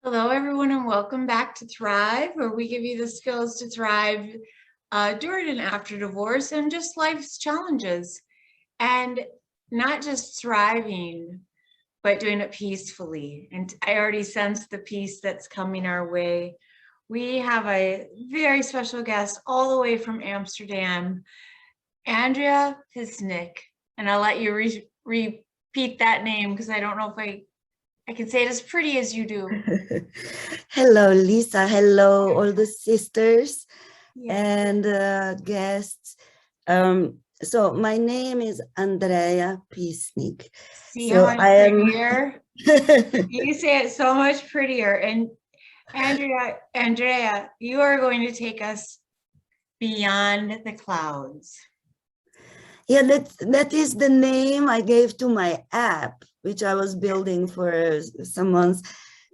Hello, everyone, and welcome back to Thrive, where we give you the skills to thrive during and after divorce and just life's challenges. And not just thriving, but doing it peacefully. And I already sense the peace that's coming our way. We have a very special guest all the way from Amsterdam, Andreja Pisnik. And I'll let you repeat that name because I don't know if I can say it as pretty as you do. Hello, Lisa. Hello, all the sisters Yeah. and guests. So my name is Andreja Pisnik. See how So much I am. prettier? You say it so much prettier. And Andreja, you are going to take us beyond the clouds. Yeah, that is the name I gave to my app, which I was building for some months,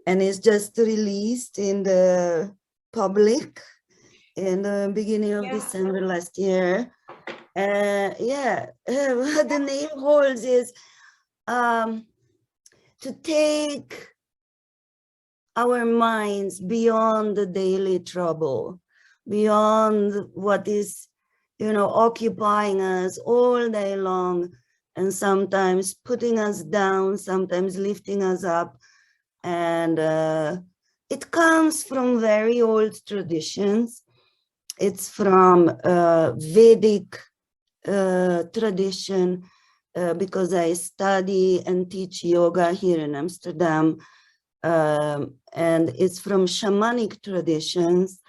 and it's just released in the public in the beginning of December last year. What the name holds is to take our minds beyond the daily trouble, beyond what is, occupying us all day long, and sometimes putting us down, sometimes lifting us up. And it comes from very old traditions. It's from Vedic tradition, because I study and teach yoga here in Amsterdam. And it's from shamanic traditions.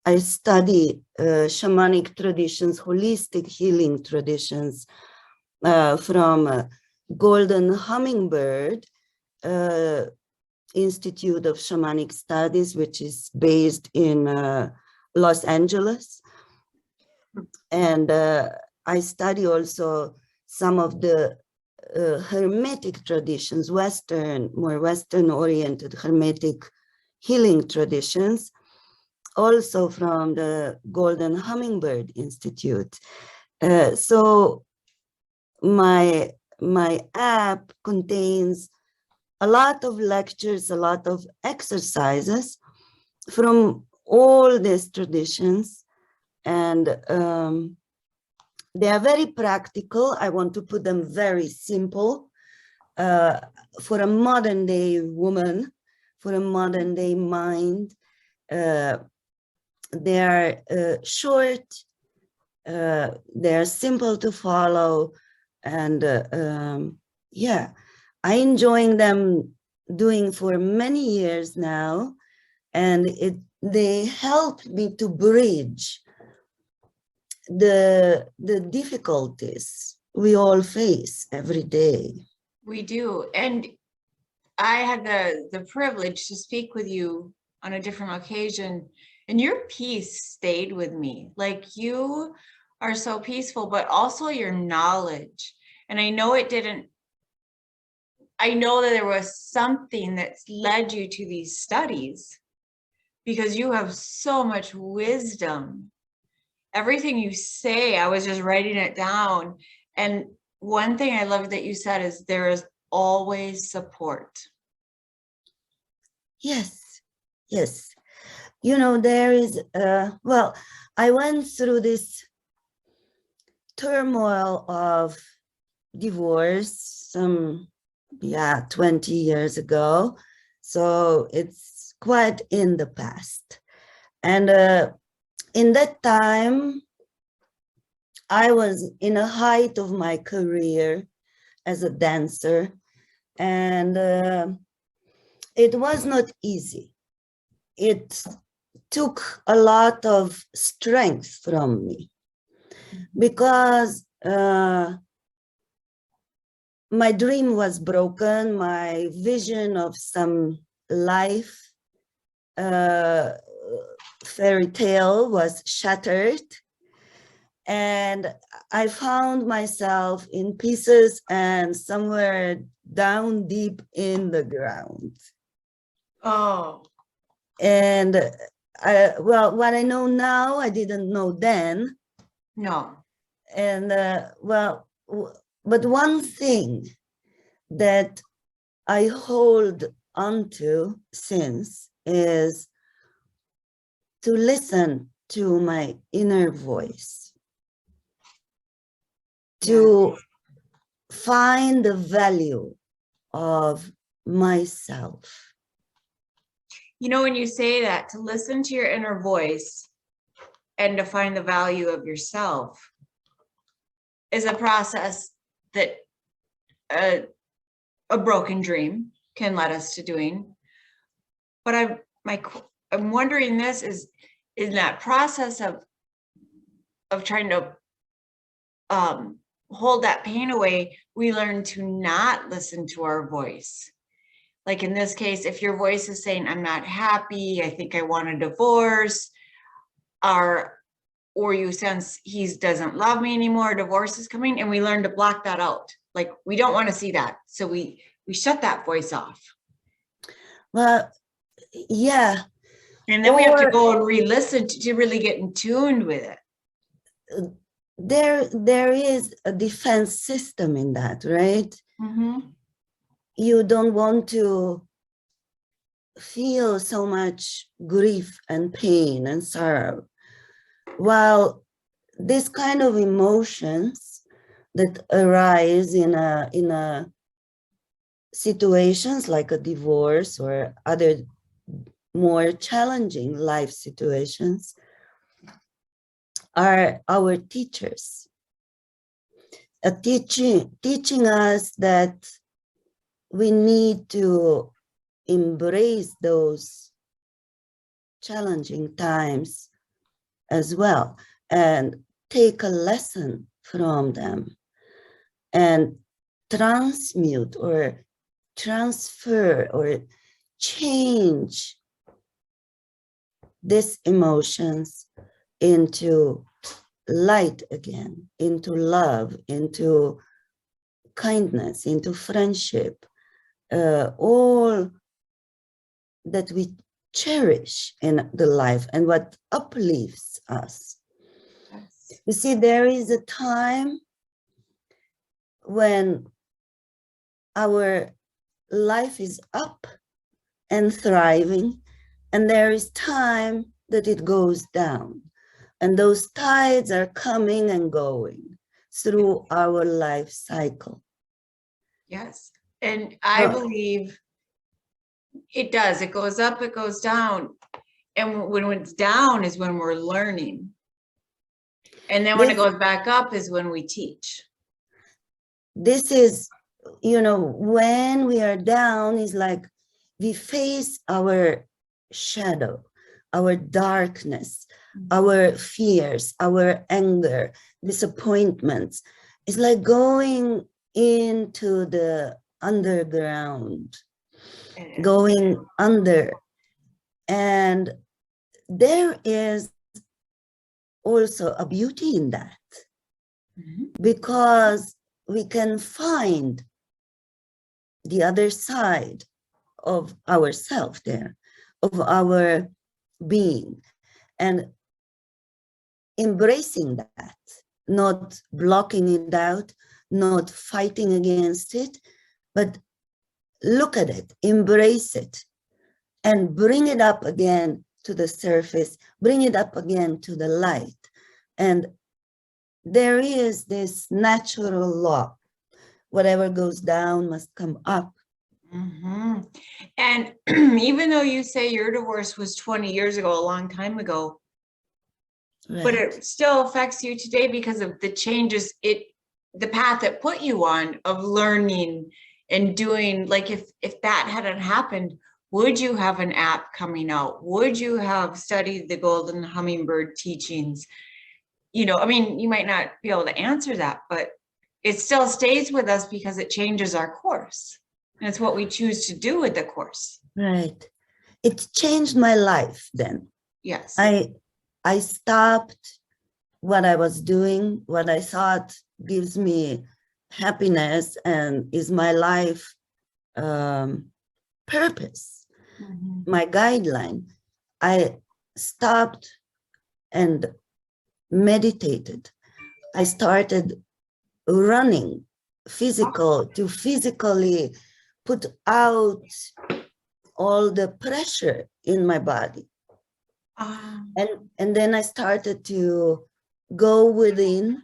I study shamanic traditions, holistic healing traditions, from Golden Hummingbird Institute of Shamanic Studies, which is based in Los Angeles. And I study also some of the Hermetic traditions, more Western-oriented Hermetic healing traditions, also from the Golden Hummingbird Institute. So my app contains a lot of lectures, a lot of exercises from all these traditions, and they are very practical. I want to put them very simple for a modern day woman, for a modern day mind. They are short, they are simple to follow, and I'm enjoying them doing for many years now, and they help me to bridge the difficulties we all face every day. We do. And I had the privilege to speak with you on a different occasion, and your peace stayed with me. Like, you are so peaceful, but also your knowledge. And I know that there was something that led you to these studies, because you have so much wisdom. Everything you say, I was just writing it down. And one thing I love that you said is there is always support. Yes. There is, I went through this turmoil of divorce 20 years ago. So it's quite in the past. And in that time, I was in the height of my career as a dancer, and it was not easy. It took a lot of strength from me, because my dream was broken, my vision of some life fairy tale was shattered, and I found myself in pieces and somewhere down deep in the ground. Oh. And what I know now, I didn't know then. No. And but one thing that I hold onto since is to listen to my inner voice, to find the value of myself. You know, when you say that, to listen to your inner voice and to find the value of yourself is a process that a broken dream can lead us to doing. But I'm wondering, this is in that process of trying to hold that pain away, we learn to not listen to our voice. Like in this case, if your voice is saying, I'm not happy, I think I want a divorce, or you sense he doesn't love me anymore, divorce is coming, and we learn to block that out. Like we don't want to see that. So we shut that voice off. Well, yeah. And then we have to go and re-listen to really get in tune with it. There is a defense system in that, right? Mm-hmm. You don't want to feel so much grief and pain and sorrow. While this kind of emotions that arise in a situations like a divorce or other more challenging life situations are our teachers, teaching us that we need to embrace those challenging times as well and take a lesson from them and transmute or transfer or change these emotions into light again, into love, into kindness, into friendship, all that we cherish in the life and what uplifts us. Yes. You see, there is a time when our life is up and thriving, and there is time that it goes down. And those tides are coming and going through our life cycle. Yes. And I believe it does. It goes up, it goes down. And when it's down is when we're learning. And then when it goes back up is when we teach. This is, you know, when we are down, is like we face our shadow, our darkness, our fears, our anger, disappointments. It's like going into the underground, going under. And there is also a beauty in that, because we can find the other side of ourself there, of our being, and embracing that, not blocking it out, not fighting against it, but look at it, embrace it, and bring it up again to the surface, bring it up again to the light. And there is this natural law. Whatever goes down must come up. Mm-hmm. And even though you say your divorce was 20 years ago, a long time ago, right, but it still affects you today because of the changes, the path it put you on of learning and doing. Like if that hadn't happened, would you have an app coming out? Would you have studied the Golden Hummingbird teachings? You know, I mean, you might not be able to answer that, but it still stays with us because it changes our course. And it's what we choose to do with the course. Right. It changed my life then. Yes. I stopped what I was doing, what I thought gives me happiness and is my life purpose, my guideline. I stopped and meditated. I started running to physically put out all the pressure in my body. And then I started to go within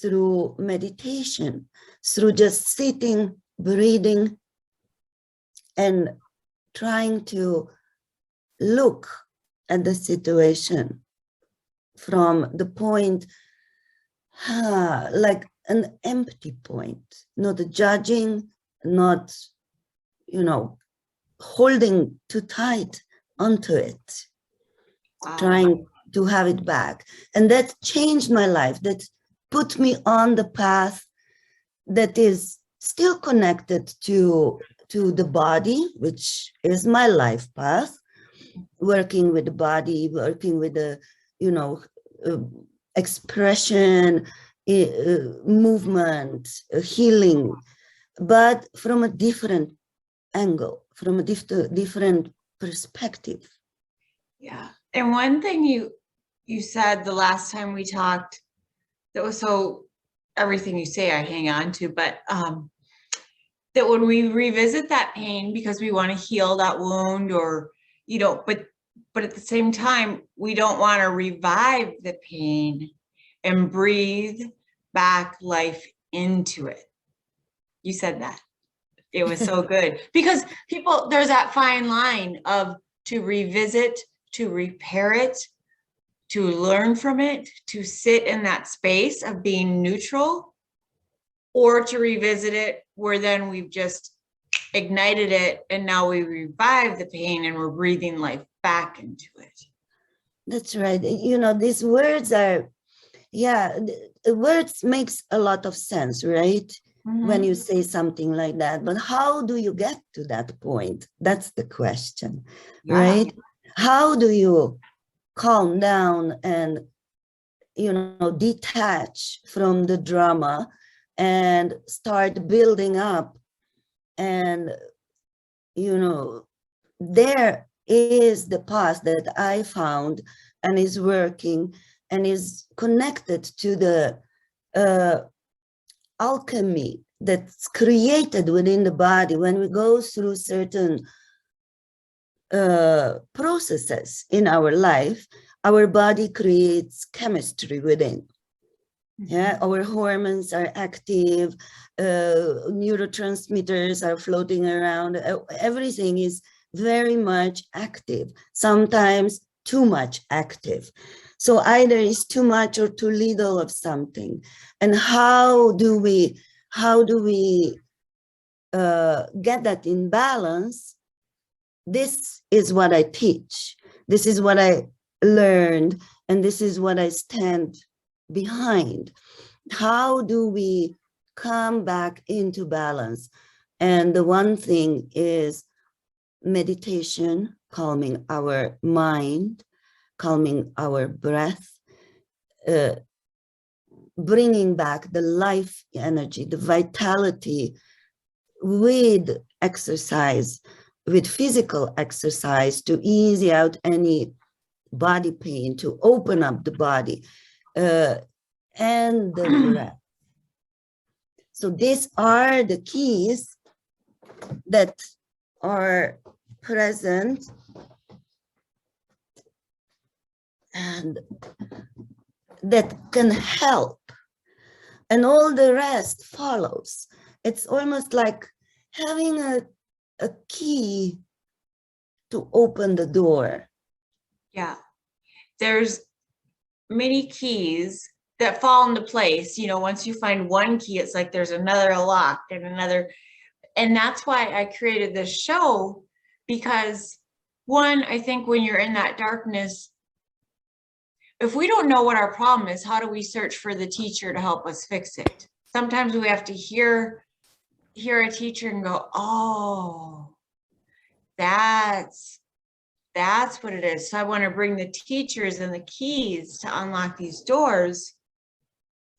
through meditation, through just sitting, breathing, and trying to look at the situation from the point, like an empty point, not judging, not, holding too tight onto it, trying to have it back. And that changed my life. That put me on the path that is still connected to the body, which is my life path, working with the body, working with the, expression, movement, healing, but from a different angle, from a different perspective. Yeah. And one thing you said the last time we talked that was so, everything you say I hang on to, but that when we revisit that pain because we want to heal that wound, or but at the same time we don't want to revive the pain and breathe back life into it. You said that. It was so good, because there's that fine line of to revisit, to repair it, to learn from it, to sit in that space of being neutral, or to revisit it where then we've just ignited it and now we revive the pain and we're breathing life back into it. That's right. These words are, the words makes a lot of sense, right? Mm-hmm. When you say something like that, but how do you get to that point? That's the question, right? How do you calm down and, detach from the drama and start building up? And, there is the path that I found and is working and is connected to the alchemy that's created within the body when we go through certain processes in our life. Our body creates chemistry within. Yeah, our hormones are active, neurotransmitters are floating around. Everything is very much active, sometimes too much active. So either it's too much or too little of something. And how do we get that in balance? This is what I teach. This is what I learned, and this is what I stand behind. How do we come back into balance? And the one thing is meditation, calming our mind, calming our breath, bringing back the life energy, the vitality with exercise, with physical exercise, to ease out any body pain, to open up the body, and the breath. So these are the keys that are present and that can help, and all the rest follows. It's almost like having a key to open the door. Yeah, there's many keys that fall into place. Once you find one key, it's like there's another lock and another. And that's why I created this show, because one, I think when you're in that darkness, if we don't know what our problem is, how do we search for the teacher to help us fix it? Sometimes we have to hear a teacher and go, oh, that's what it is. So I want to bring the teachers and the keys to unlock these doors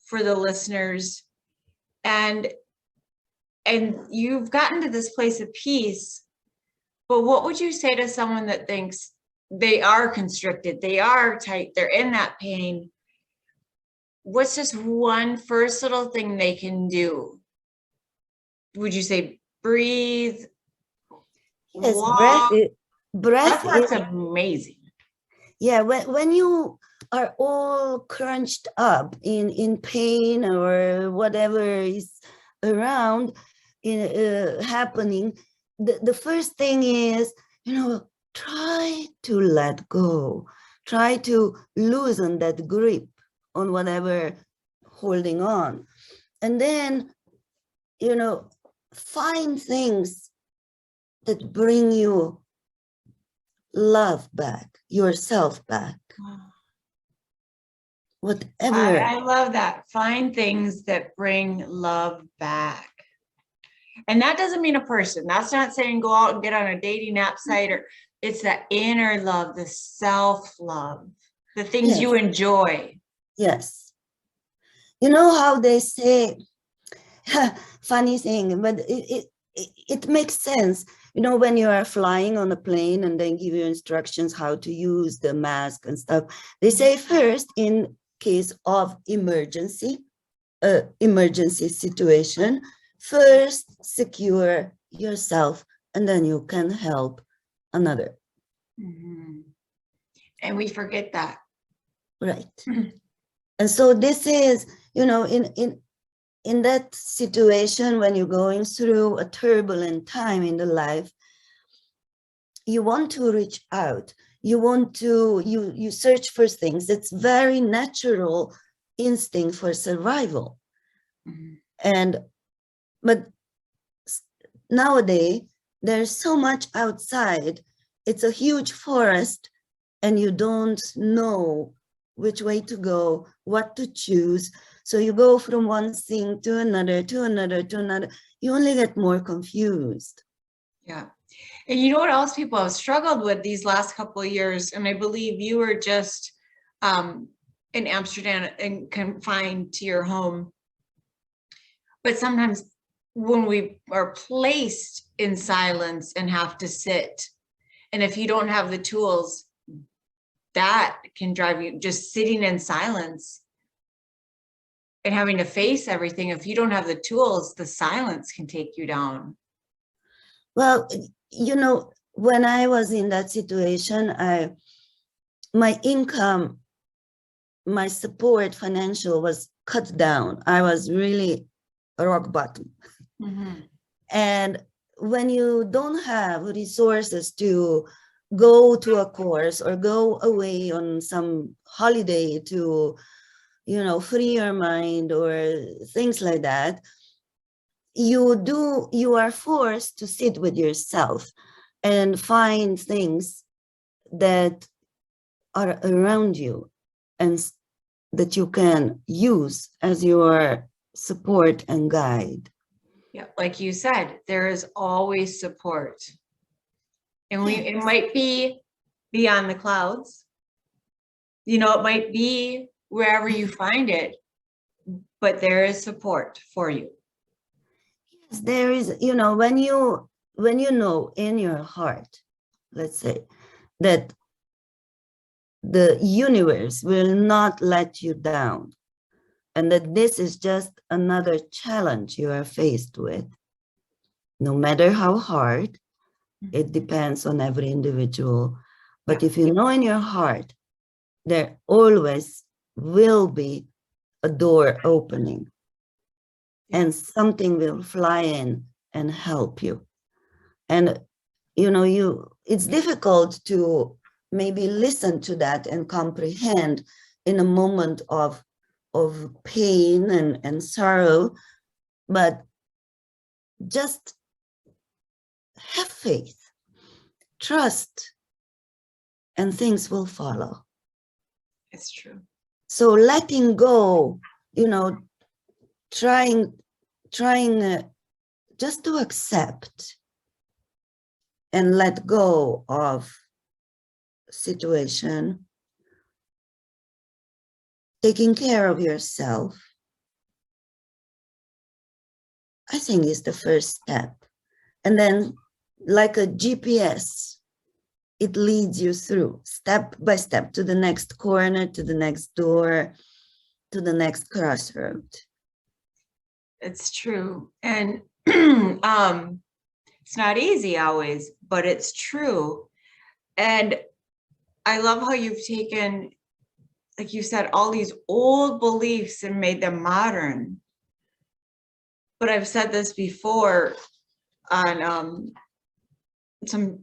for the listeners. And you've gotten to this place of peace, but what would you say to someone that thinks they are constricted, they are tight, they're in that pain? What's just one first little thing they can do? Would you say breathe, Yes, Wow, breath that's is, amazing. yeah, when you are all crunched up in pain or whatever is around happening, the first thing is, try to let go, try to loosen that grip on whatever holding on. And then, find things that bring you love back, yourself back, whatever. I love that. Find things that bring love back. And that doesn't mean a person. That's not saying go out and get on a dating app site, or it's that inner love, the self-love, the things you enjoy. Yes. You know how they say, funny thing, but it makes sense. When you are flying on a plane and they give you instructions how to use the mask and stuff, they say first, in case of emergency situation, first secure yourself and then you can help another. Mm-hmm. And we forget that. Right. And so this is, in that situation, when you're going through a turbulent time in the life, you want to reach out. You want to, you search for things. It's very natural instinct for survival. Mm-hmm. But nowadays, there's so much outside. It's a huge forest and you don't know which way to go, what to choose. So you go from one thing to another, to another, to another. You only get more confused. Yeah. And you know what else people have struggled with these last couple of years? And I believe you were just in Amsterdam and confined to your home. But sometimes when we are placed in silence and have to sit, and if you don't have the tools, that can drive you, just sitting in silence and having to face everything. If you don't have the tools, the silence can take you down. Well, when I was in that situation, my income, my support financial was cut down. I was really rock bottom. Mm-hmm. And when you don't have resources to go to a course or go away on some holiday to, free your mind or things like that, you are forced to sit with yourself and find things that are around you and that you can use as your support and guide. Yeah, like you said, there is always support. And it might be beyond the clouds. It might be wherever you find it, but there is support for you. Yes, there is, when you know in your heart, let's say, that the universe will not let you down, and that this is just another challenge you are faced with, no matter how hard, it depends on every individual. But if you know in your heart, there always will be a door opening and something will fly in and help you. And, it's difficult to maybe listen to that and comprehend in a moment of pain and sorrow, but just have faith, trust, and things will follow. It's true. So letting go, trying just to accept and let go of situation, taking care of yourself, I think is the first step. And then, like a GPS, it leads you through step by step to the next corner, to the next door, to the next crossroad. It's true. And It's not easy always, but it's true. And I love how you've taken, like you said, all these old beliefs and made them modern. But I've said this before on some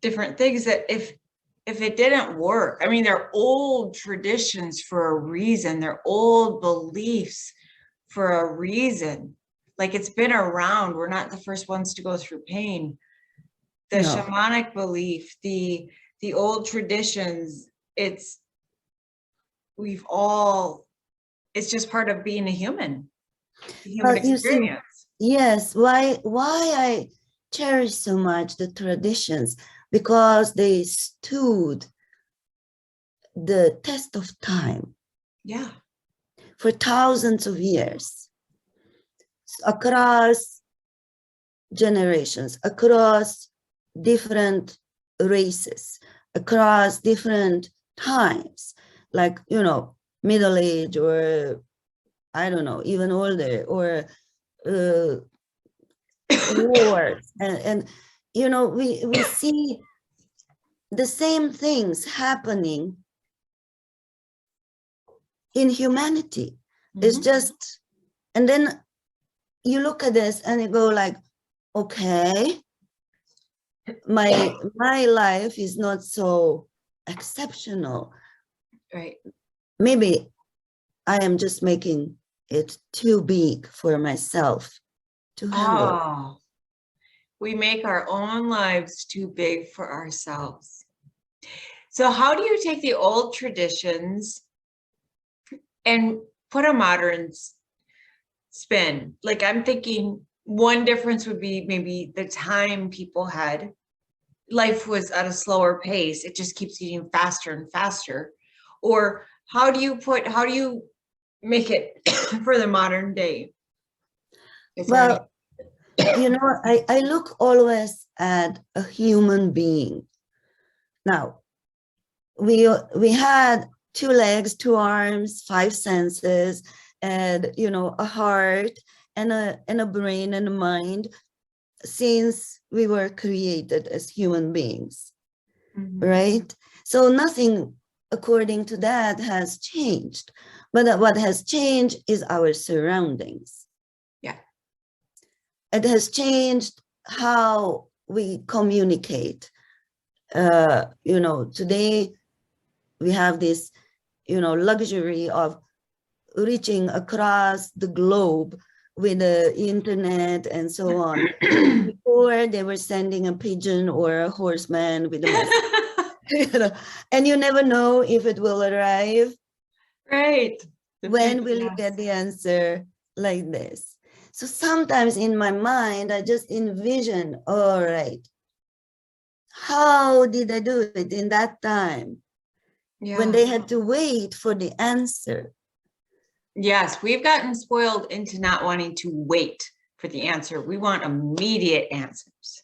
different things, that if it didn't work, I mean, they're old traditions for a reason. They're old beliefs for a reason. Like, it's been around. We're not the first ones to go through pain. The No. shamanic belief, the old traditions, it's just part of being a human, the human But you see, experience. yes, why I cherish so much the traditions, because they stood the test of time Yeah. for thousands of years, across generations, across different races, across different times, like, you know, middle age, or I don't know, even older, or wars, and you know, we see the same things happening in humanity. It's just, and then you look at this and you go like, okay, my life is not so exceptional. Right. Maybe I am just making it too big for myself to handle. Oh, we make our own lives too big for ourselves. So how do you take the old traditions and put a modern spin? Like, I'm thinking one difference would be maybe the time people had. Life was at a slower pace. It just keeps getting faster and faster. Or how do you make it for the modern day? Well, you know, I look always at a human being. Now, we had 2 legs, 2 arms, 5 senses, and, you know, a heart and a brain and a mind since we were created as human beings, right? So nothing according to that has changed, but what has changed is our surroundings. Yeah. It has changed how we communicate. You know, today we have this, you know, luxury of reaching across the globe with the internet and so on. Before, they were sending a pigeon or a horseman with a message, you know, and you never know if it will arrive. Right. When will you get the answer like this? So sometimes in my mind, I just envision, all right, how did I do it in that time? Yeah. When they had to wait for the answer. Yes, we've gotten spoiled into not wanting to wait for the answer. We want immediate answers.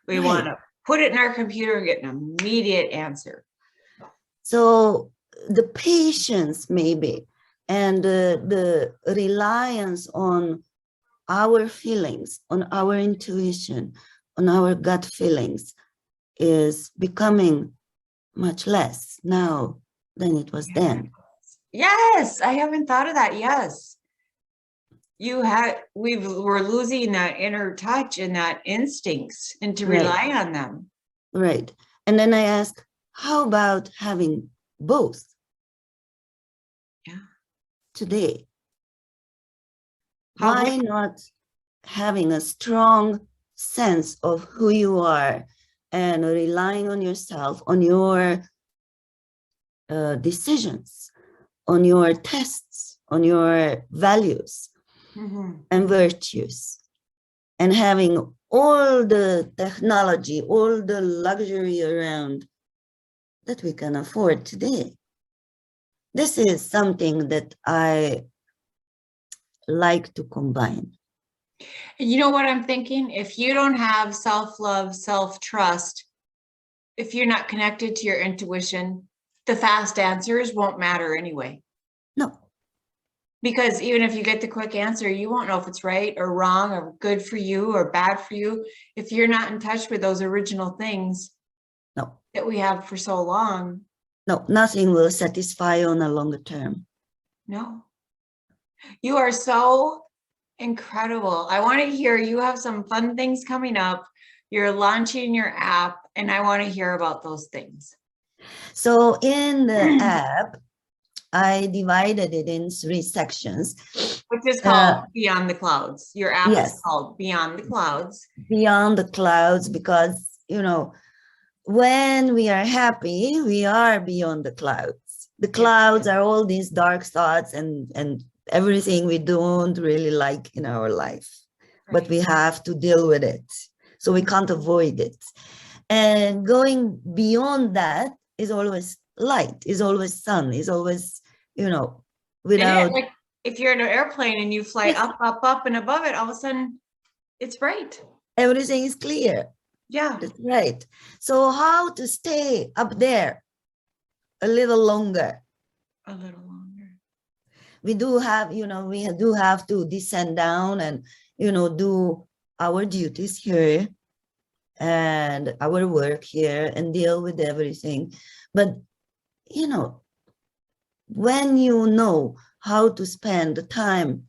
We want to put it in our computer and get an immediate answer. So the patience, maybe, and the reliance on our feelings, on our intuition, on our gut feelings is becoming much less now than it was then. Yes, I haven't thought of that. Yes. We're losing that inner touch and that instincts, and to rely on them. Right. And then I ask, how about having both? Yeah. Today. Why not having a strong sense of who you are and relying on yourself, on your decisions, on your tests, on your values and virtues, and having all the technology, all the luxury around that we can afford today? This is something that I like to combine. You know what I'm thinking? If you don't have self-love, self-trust, if you're not connected to your intuition, the fast answers won't matter anyway. No. Because even if you get the quick answer, you won't know if it's right or wrong or good for you or bad for you if you're not in touch with those original things No, that we have for so long. no, nothing will satisfy on a longer term. No. You are so incredible. I want to hear you have some fun things coming up. You're launching your app, and I want to hear about those things. So in the app, I divided it in 3 sections. Which is called Beyond the Clouds. Your app Yes. is called Beyond the Clouds. Beyond the clouds, because, you know, when we are happy, we are beyond the clouds. The clouds are all these dark thoughts and everything we don't really like in our life, but we have to deal with it. So we can't avoid it. And going beyond that is always light, is always sun, is always, you know, without... Like if you're in an airplane and you fly up, up, up and above it, all of a sudden it's bright. Everything is clear. Yeah. That's right. So how to stay up there a little longer? A little longer. We do have, you know, we do have to descend down and, you know, do our duties here and our work here and deal with everything. But, you know, when you know how to spend the time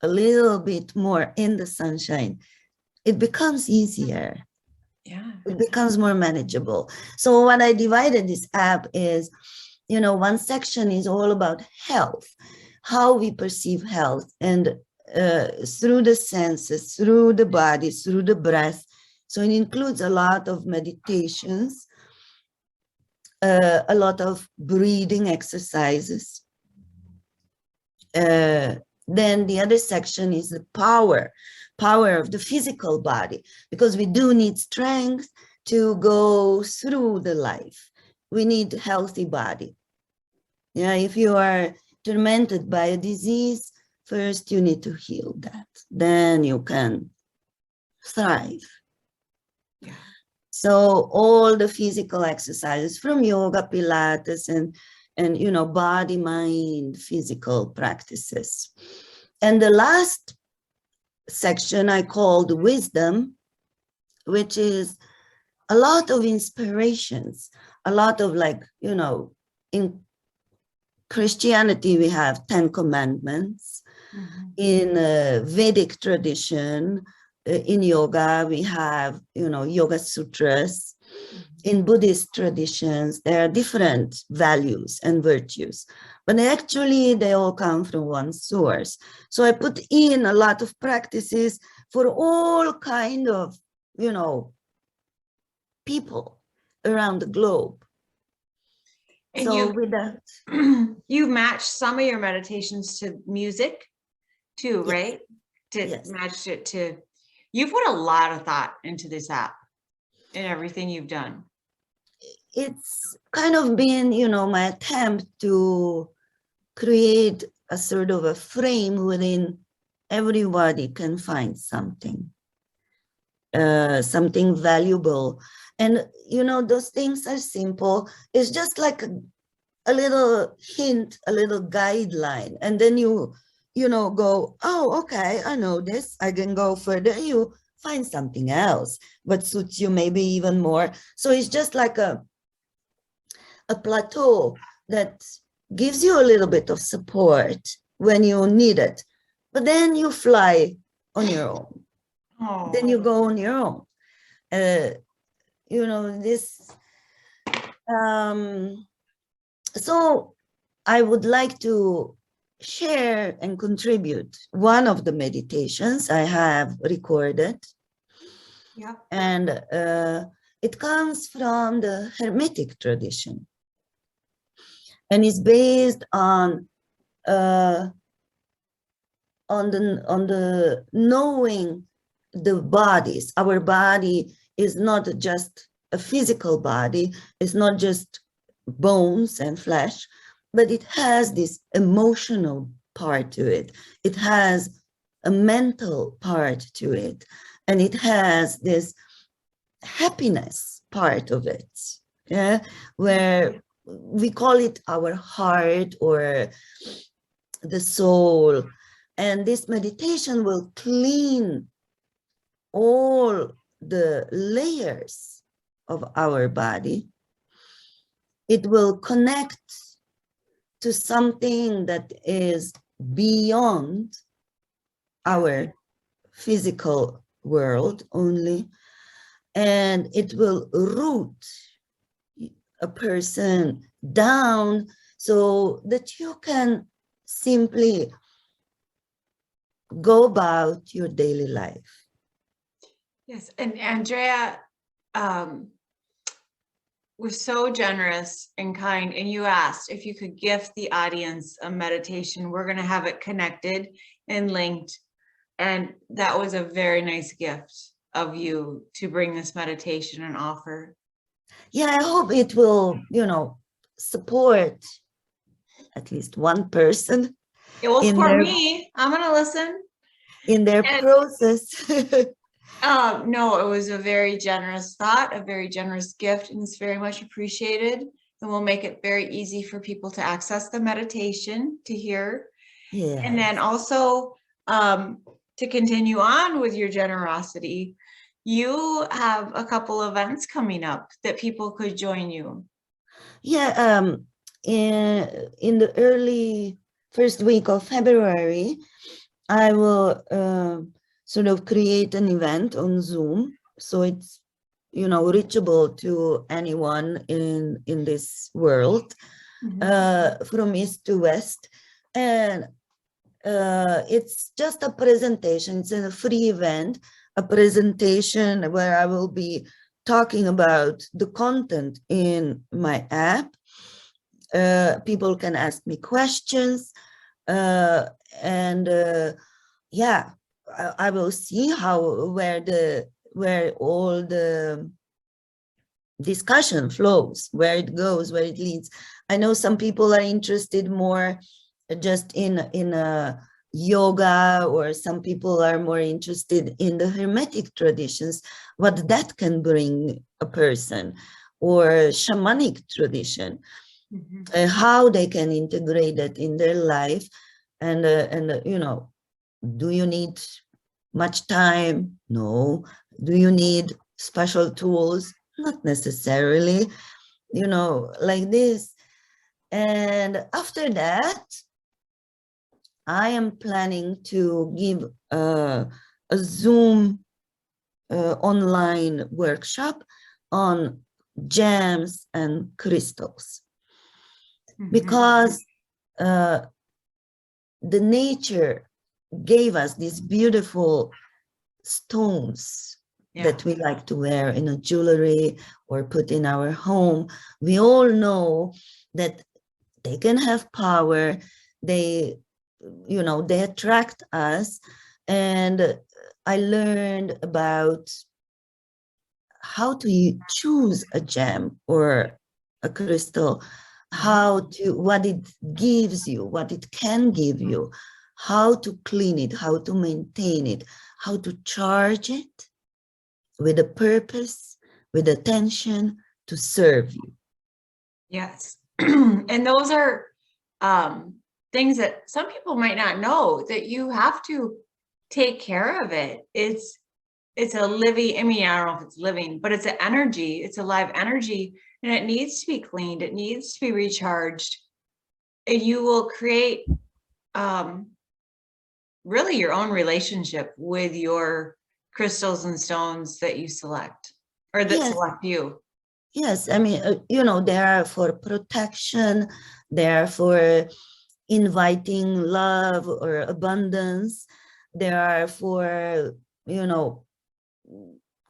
a little bit more in the sunshine, it becomes easier. Yeah. It becomes more manageable. So what I divided this app is, you know, one section is all about health, how we perceive health, and through the senses, through the body, through the breath. So it includes a lot of meditations, a lot of breathing exercises. Then the other section is the power of the physical body, because we do need strength to go through the life. We need a healthy body. Yeah, if you are tormented by a disease, first you need to heal that. Then you can thrive. Yeah. So all the physical exercises from yoga, Pilates, and you know, body, mind, physical practices. And the last section I called wisdom, which is a lot of inspirations, a lot of, like, you know, in Christianity, we have 10 commandments. Mm-hmm. In Vedic tradition, in yoga, we have, you know, yoga sutras. In Buddhist traditions, there are different values and virtues, but actually they all come from one source. So I put in a lot of practices for all kind of, you know, people around the globe. And so with that, you match some of your meditations to music too, yes, right? To yes, match it to, you've put a lot of thought into this app and everything you've done. it's kind of been, you know, my attempt to create a sort of a frame within everybody can find something, something valuable. And, you know, those things are simple. It's just like a little hint, a little guideline. And then you know, go, oh, okay, I know this. I can go further. You find something else, what suits you maybe even more. So it's just like a plateau that gives you a little bit of support when you need it. But then you fly on your own. Oh. Then you go on your own. You know, this. So I would like to share and contribute one of the meditations I have recorded. Yeah. And it comes from the Hermetic tradition. And it's based on the knowing the bodies. Our body is not just a physical body, it's not just bones and flesh, but it has this emotional part to it. It has a mental part to it, and it has this happiness part of it, yeah, where we call it our heart, or the soul. And this meditation will clean all the layers of our body. It will connect to something that is beyond our physical world only, and it will root a person down so that you can simply go about your daily life. Yes, and Andrea was so generous and kind, and you asked if you could gift the audience a meditation. We're going to have it connected and linked, and that was a very nice gift of you to bring this meditation and offer. Yeah, I hope it will, support at least one person. It was in for their, me. I'm going to listen. in their process. No, it was a very generous thought, a very generous gift, and it's very much appreciated. And we'll make it very easy for people to access the meditation, to hear. Yes. And then also to continue on with your generosity, you have a couple events coming up that people could join you. Yeah, in the early first week of February, I will sort of create an event on Zoom, so it's reachable to anyone in this world, from east to west, and it's just a presentation. It's a free event, a presentation where I will be talking about the content in my app. People can ask me questions, and yeah, I will see where all the discussion flows, where it goes, where it leads. I know some people are interested more just in yoga, or some people are more interested in the Hermetic traditions, what that can bring a person, or shamanic tradition, how they can integrate that in their life. And do you need much time? No. Do you need special tools? Not necessarily, like this. And after that, I am planning to give a Zoom online workshop on gems and crystals, because the nature gave us these beautiful stones that we like to wear in a jewelry or put in our home. We all know that they can have power. They attract us. And I learned about how to choose a gem or a crystal, what it gives you, what it can give you, how to clean it, how to maintain it, how to charge it with a purpose, with attention to serve you. Yes. And those are things that some people might not know, that you have to take care of it. It's a living, I mean, I don't know if it's living, but it's an energy, it's a live energy, and it needs to be cleaned. It needs to be recharged. And you will create really your own relationship with your crystals and stones that you select, or that select you. Yes, I mean, they are for protection, they are for inviting love or abundance, they are for,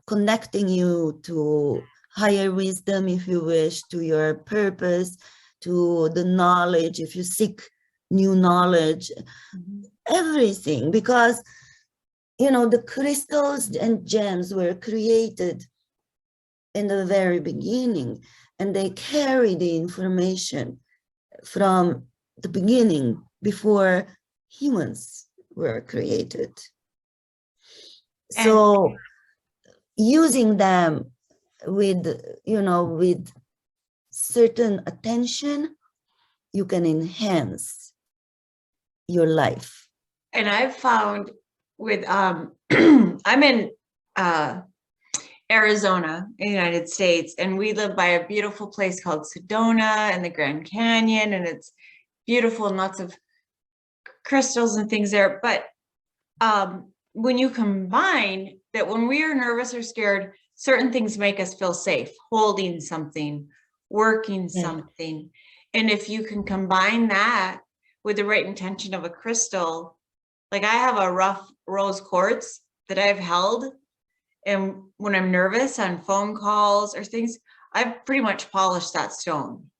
connecting you to higher wisdom, if you wish, to your purpose, to the knowledge, if you seek new knowledge, everything. Because, the crystals and gems were created in the very beginning, and they carry the information from the beginning, before humans were created. So using them with certain attention, you can enhance your life. And I've found with I'm in Arizona in the United States, and we live by a beautiful place called Sedona and the Grand Canyon, and it's beautiful and lots of crystals and things there. But when you combine that, when we are nervous or scared, certain things make us feel safe, holding something, working something. And if you can combine that with the right intention of a crystal, like I have a rough rose quartz that I've held, and when I'm nervous on phone calls or things, I've pretty much polished that stone.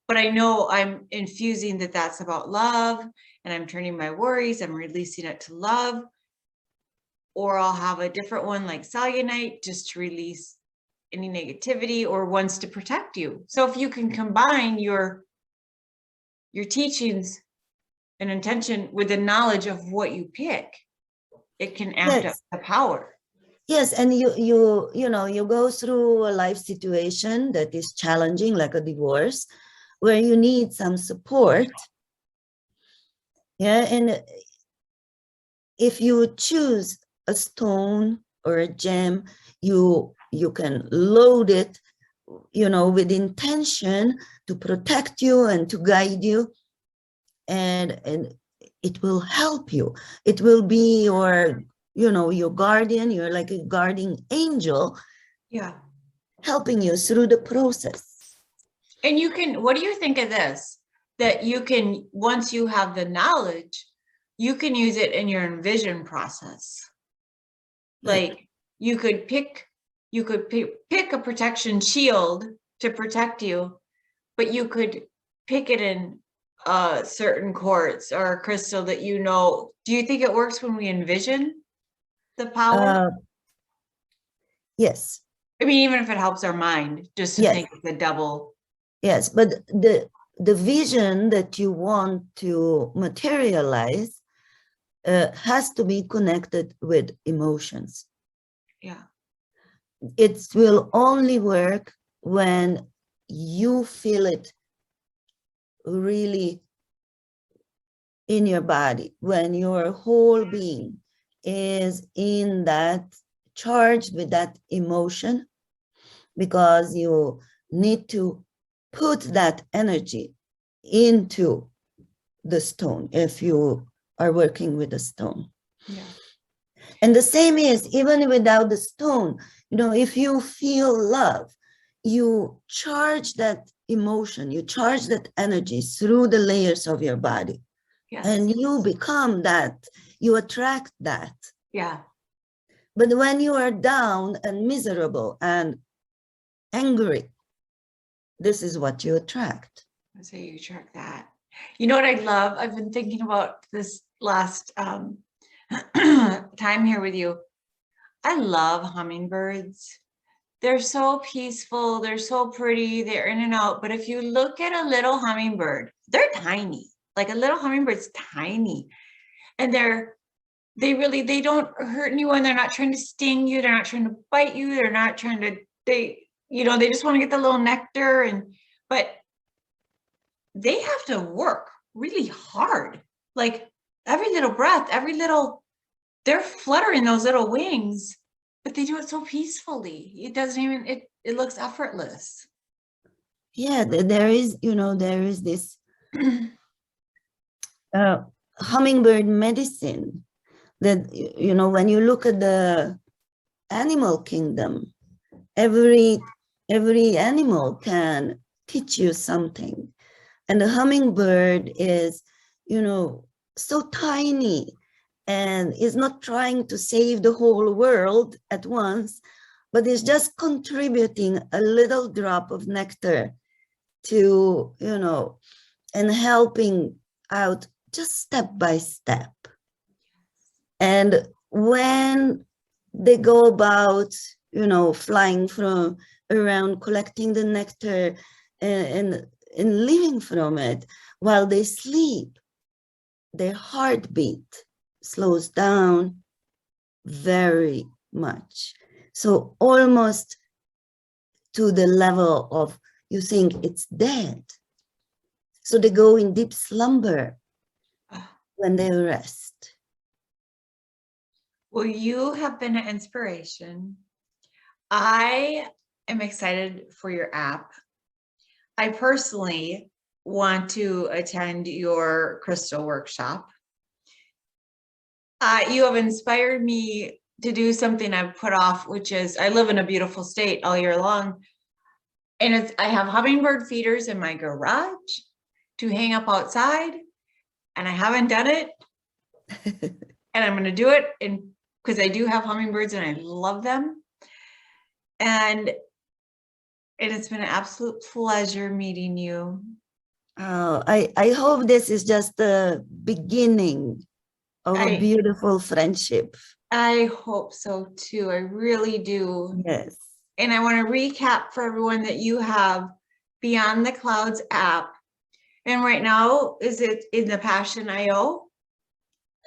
But I know I'm infusing that that's about love, and I'm turning my worries, I'm releasing it to love. Or I'll have a different one like cellulite just to release any negativity, or ones to protect you. So if you can combine your teachings and intention with the knowledge of what you pick, it can act up the power. Yes, and you know, you go through a life situation that is challenging, like a divorce, where you need some support. Yeah, and if you choose a stone or a gem, you can load it, you know, with intention to protect you and to guide you, and it will help you. It will be your, you know, your guardian. You're like a guardian angel, helping you through the process. And you can, what do you think of this? That you can, once you have the knowledge, you can use it in your envision process. Like you could pick a protection shield to protect you, but you could pick it in a certain quartz or a crystal that you know. Do you think it works when we envision the power? Yes. I mean, even if it helps our mind, just to think of the double. Yes, but the vision that you want to materialize has to be connected with emotions. Yeah. It will only work when you feel it really in your body, when your whole being is in that, charged with that emotion, because you need to put that energy into the stone if you are working with a stone. Yeah. And the same is even without the stone, you know, if you feel love, you charge that emotion, you charge that energy through the layers of your body. Yes. And you become that, you attract that. Yeah. But when you are down and miserable and angry, this is what you attract. So you attract that. You know what I love? I've been thinking about this last time here with you. I love hummingbirds. They're so peaceful. They're so pretty. They're in and out. But if you look at a little hummingbird, they're tiny. Like a little hummingbird's tiny. And they don't hurt anyone. They're not trying to sting you. They're not trying to bite you. They're not trying to, they just want to get the little nectar. But they have to work really hard. Like every little breath, they're fluttering those little wings, but they do it so peacefully. It doesn't even, it looks effortless. Yeah, there is this hummingbird medicine that, you know, when you look at the animal kingdom, every animal can teach you something. And the hummingbird is, you know, so tiny and is not trying to save the whole world at once, but is just contributing a little drop of nectar to, you know, and helping out just step by step. And when they go about, you know, flying from around, collecting the nectar and living from it, while they sleep, their heartbeat slows down very much. So almost to the level of you think it's dead. So they go in deep slumber. when they rest. Well, you have been an inspiration. I am excited for your app. I personally want to attend your crystal workshop. You have inspired me to do something I've put off, which is I live in a beautiful state all year long. And I have hummingbird feeders in my garage to hang up outside, and I haven't done it. And I'm going to do it because I do have hummingbirds and I love them. And it's been an absolute pleasure meeting you. Oh, I hope this is just the beginning of a beautiful friendship. I hope so too. I really do. Yes. And I want to recap for everyone that you have Beyond the Clouds app. And right now, is it in the Passion.io?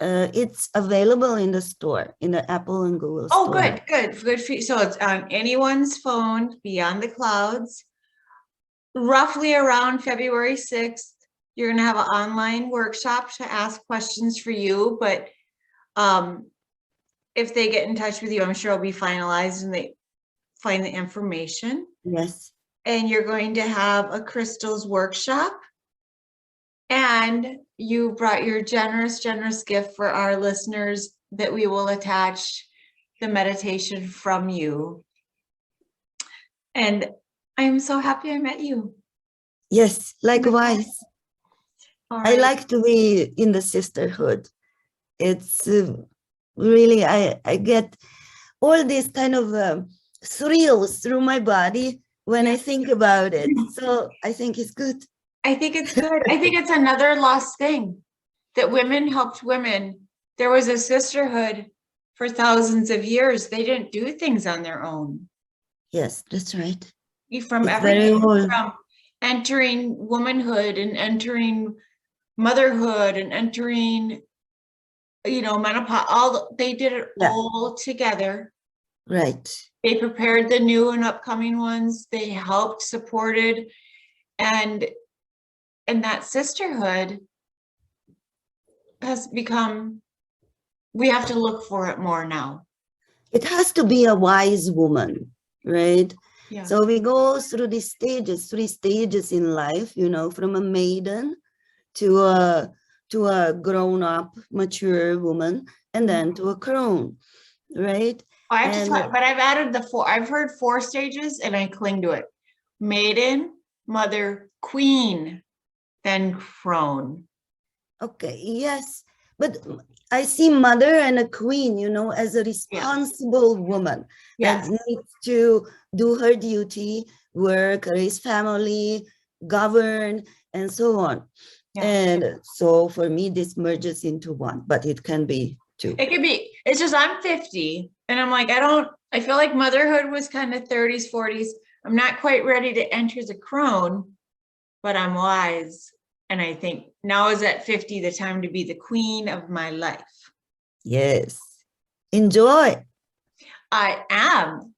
It's available in the store, in the Apple and Google store. Oh, good for you. So it's on anyone's phone, Beyond the Clouds. Roughly around February 6th, you're going to have an online workshop to ask questions for you. But if they get in touch with you, I'm sure it'll be finalized and they find the information. Yes. And you're going to have a crystals workshop. And you brought your generous gift for our listeners that we will attach the meditation from you. And I'm so happy I met you. Yes, likewise. Right. I like to be in the sisterhood. It's really, I get all these kind of thrills through my body when I think about it. So I think it's good. I think it's good. I think it's another lost thing that women helped women. There was a sisterhood for thousands of years. They didn't do things on their own. Yes, that's right. From everything, from entering womanhood and entering motherhood and entering, menopause. They did it all together. Right. They prepared the new and upcoming ones. They helped, supported, and that sisterhood has become, we have to look for it more now. It has to be a wise woman, right? Yeah. So we go through these stages, 3 stages in life, from a maiden to a grown-up, mature woman, and then to a crone, right? But I've added the 4. I've heard 4 stages and I cling to it. Maiden, mother, queen, then crone. Okay, yes. But I see mother and a queen, as a responsible woman that needs to do her duty, work, raise family, govern, and so on. Yeah. And so for me, this merges into one, but it can be 2. It could be. It's just I'm 50 and I'm like, I feel like motherhood was kind of 30s, 40s. I'm not quite ready to enter the crone, but I'm wise. And I think now is at 50, the time to be the queen of my life. Yes. Enjoy. I am.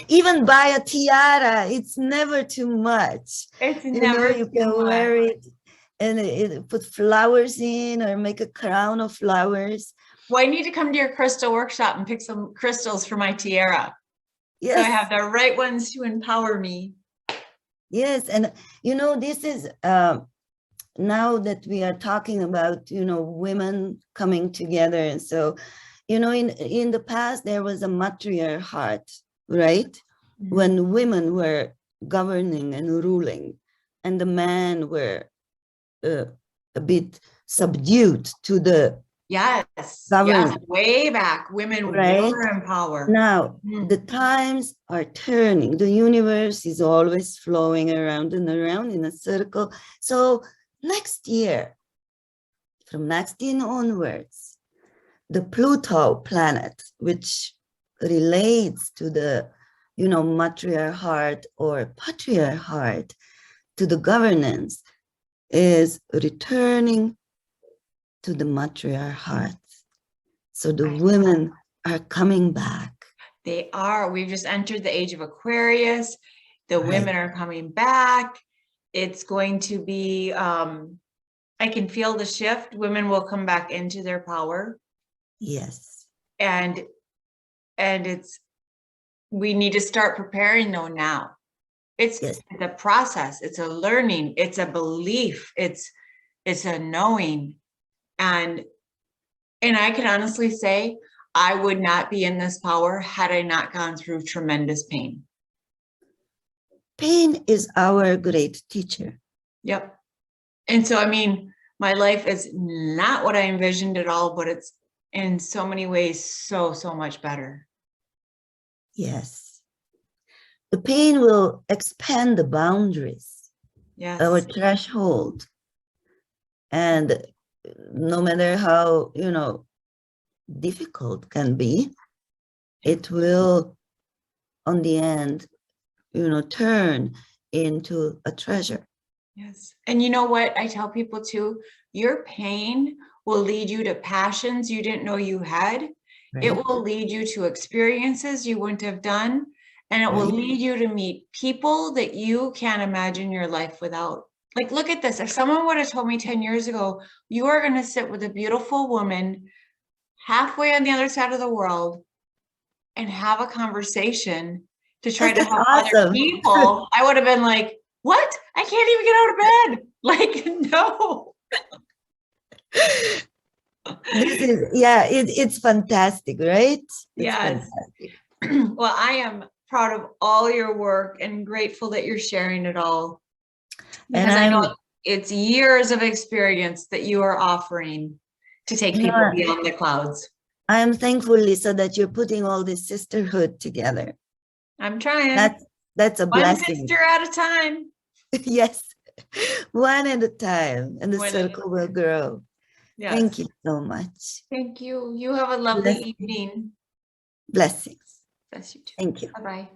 Even buy a tiara. It's never too much. It's never too much. You can wear it and put flowers in or make a crown of flowers. Well, I need to come to your crystal workshop and pick some crystals for my tiara. Yes. So I have the right ones to empower me. Yes. And, this is now that we are talking about, women coming together. And so, in the past, there was a matriarchat, right? Mm-hmm. When women were governing and ruling and the men were a bit subdued to the government. Yes, way back, women were in power. Now, the times are turning. The universe is always flowing around and around in a circle. So next year, from next year onwards, the Pluto planet, which relates to the, matriarchat or patriarchat, to the governance, is returning to the matriarchat. So the women are coming back. They are. We've just entered the age of Aquarius. The women are coming back. It's going to be I can feel the shift. Women will come back into their power. Yes. And we need to start preparing though now. It's a process. It's a learning. It's a belief. It's a knowing. And I can honestly say, I would not be in this power had I not gone through tremendous pain. Pain is our great teacher. Yep. And so, I mean, my life is not what I envisioned at all, but it's in so many ways so much better. Yes. The pain will expand the boundaries, our threshold. And no matter how, difficult can be, it will, on the end, turn into a treasure. Yes. And you know what I tell people too? Your pain will lead you to passions you didn't know you had. Right. It will lead you to experiences you wouldn't have done. And it will lead you to meet people that you can't imagine your life without. Like, look at this. If someone would have told me 10 years ago, you are going to sit with a beautiful woman halfway on the other side of the world and have a conversation to try to help other people, I would have been like, what? I can't even get out of bed. Like, no. It's fantastic, right? Yes. Well, I am proud of all your work and grateful that you're sharing it all. Because I know it's years of experience that you are offering to take people beyond the clouds. I am thankful, Lisa, that you're putting all this sisterhood together. I'm trying. That's a blessing. One sister at a time. Yes, one at a time, and the circle will grow. Yes. Thank you so much. Thank you. You have a lovely evening. Blessings. Bless you too. Thank you. Bye-bye.